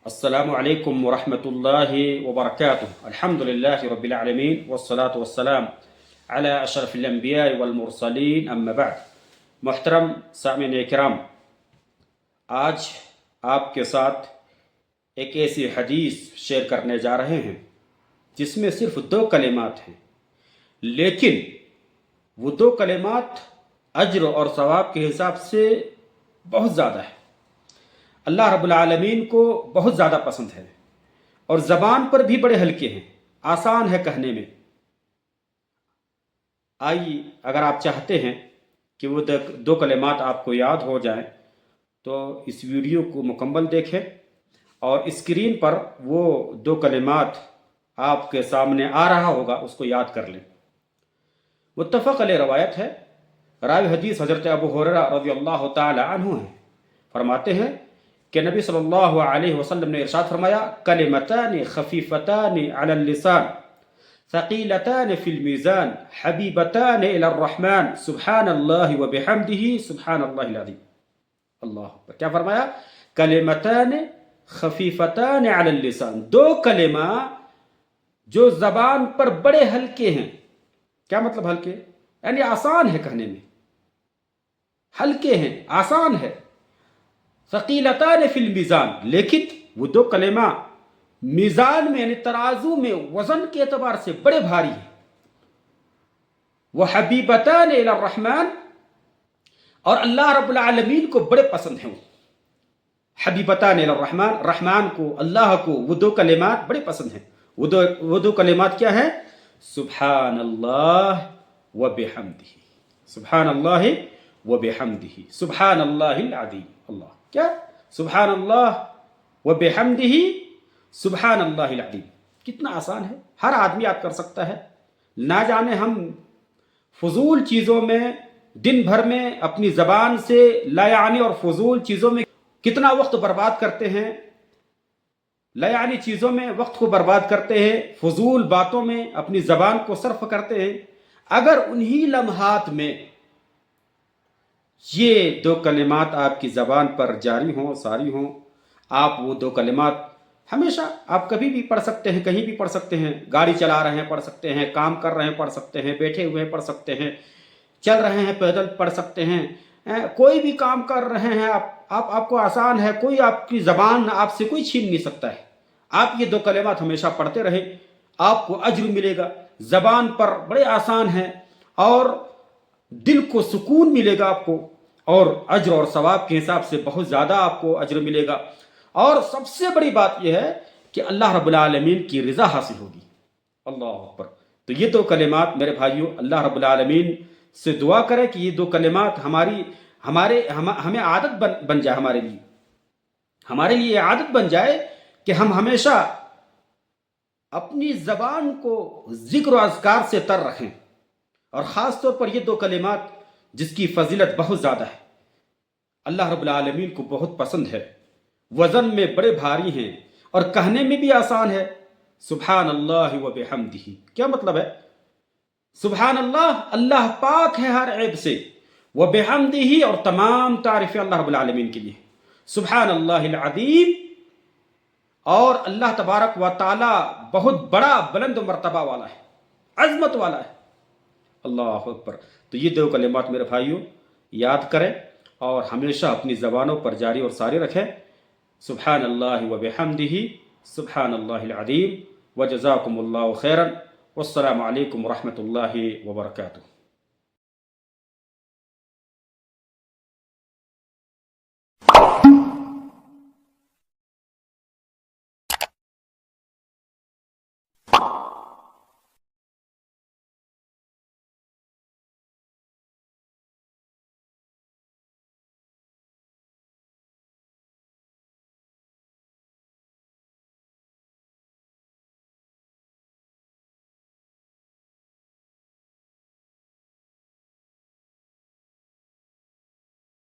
السلام علیکم ورحمۃ اللہ وبرکاتہ الحمد للہ رب العالمین والصلاة والسلام علی اشرف الانبیاء والمرسلین اما بعد۔ محترم سامعین کرام، آج آپ کے ساتھ ایک ایسی حدیث شیئر کرنے جا رہے ہیں جس میں صرف 2 کلمات ہیں، لیکن وہ 2 کلمات اجر اور ثواب کے حساب سے بہت زیادہ ہے۔ اللہ رب العالمین کو بہت زیادہ پسند ہے اور زبان پر بھی بڑے ہلکے ہیں، آسان ہے کہنے میں۔ آئیے، اگر آپ چاہتے ہیں کہ وہ 2 کلمات آپ کو یاد ہو جائیں تو اس ویڈیو کو مکمل دیکھیں اور اسکرین پر وہ 2 کلمات آپ کے سامنے آ رہا ہوگا، اس کو یاد کر لیں۔ متفق علیہ روایت ہے، راوی حدیث حضرت ابو ہریرہ رضی اللہ تعالی عنہ ہیں، فرماتے ہیں کہ نبی صلی اللہ علیہ وسلم نے ارشاد فرمایا، کلمتان خفیفتان علی اللسان ثقیلتان فی المیزان حبیبتان الی الرحمن سبحان اللہ وبحمدہ سبحان اللہ العظیم۔ اللہ اکبر! کیا فرمایا؟ کلمتان خفیفتان علی اللسان، 2 کلمہ جو زبان پر بڑے ہلکے ہیں۔ کیا مطلب ہلکے؟ یعنی آسان ہے کہنے میں، ہلکے ہیں، آسان ہے۔ ثقیلتان فی المیزان، لیکن وہ 2 کلمہ میزان میں یعنی ترازو میں وزن کے اعتبار سے بڑے بھاری ہیں۔ وہ حبیبتان الی الرحمن، اور اللہ رب العالمین کو بڑے پسند ہیں۔ وہ حبیبتان الی الرحمن، رحمان کو، اللہ کو وہ 2 کلمات بڑے پسند ہیں۔ وہ دو کلمات کیا ہیں؟ سبحان اللہ وبحمدہ، سبحان اللہ وبحمدہ سبحان اللہ العظیم۔ اللہ، کیا؟ سبحان اللہ وبحمدہ سبحان اللہ العظیم۔ کتنا آسان ہے، ہر آدمی یاد کر سکتا ہے۔ نہ جانے ہم فضول چیزوں میں دن بھر میں اپنی زبان سے لا یعنی اور فضول چیزوں میں کتنا وقت برباد کرتے ہیں، لا یعنی چیزوں میں وقت کو برباد کرتے ہیں، فضول باتوں میں اپنی زبان کو صرف کرتے ہیں۔ اگر انہی لمحات میں یہ 2 کلمات آپ کی زبان پر جاری ہوں، ساری ہوں، آپ وہ 2 کلمات ہمیشہ، آپ کبھی بھی پڑھ سکتے ہیں، کہیں بھی پڑھ سکتے ہیں، گاڑی چلا رہے ہیں پڑھ سکتے ہیں، کام کر رہے ہیں پڑھ سکتے ہیں، بیٹھے ہوئے پڑھ سکتے ہیں، چل رہے ہیں پیدل پڑھ سکتے ہیں، کوئی بھی کام کر رہے ہیں آپ کو آسان ہے، کوئی آپ کی زبان آپ سے کوئی چھین نہیں سکتا ہے۔ آپ یہ 2 کلمات ہمیشہ پڑھتے رہیں، آپ کو اجر ملے گا، زبان پر بڑے آسان ہیں اور دل کو سکون ملے گا آپ کو، اور اجر اور ثواب کے حساب سے بہت زیادہ آپ کو اجر ملے گا۔ اور سب سے بڑی بات یہ ہے کہ اللہ رب العالمین کی رضا حاصل ہوگی۔ اللہ اکبر! تو یہ 2 کلمات میرے بھائیوں، اللہ رب العالمین سے دعا کریں کہ یہ 2 کلمات ہمیں عادت بن جائے، ہمارے لیے یہ عادت بن جائے کہ ہم ہمیشہ اپنی زبان کو ذکر و اذکار سے تر رکھیں، اور خاص طور پر یہ 2 کلمات جس کی فضیلت بہت زیادہ ہے، اللہ رب العالمین کو بہت پسند ہے، وزن میں بڑے بھاری ہیں اور کہنے میں بھی آسان ہے۔ سبحان اللہ وبحمدہ، کیا مطلب ہے؟ سبحان اللہ، اللہ پاک ہے ہر عیب سے، وبحمدہ، اور تمام تعریفیں اللہ رب العالمین کے لیے، سبحان اللہ العظیم، اور اللہ تبارک و تعالی بہت بڑا، بلند مرتبہ والا ہے، عظمت والا ہے۔ اللہ اکبر! تو یہ 2 کلمات میرے بھائیوں یاد کریں اور ہمیشہ اپنی زبانوں پر جاری اور ساری رکھیں۔ سبحان اللہ وبحمدہ سبحان اللہ العظیم، وجزاکم اللہ خیرا، والسلام علیکم ورحمۃ اللہ وبرکاتہ۔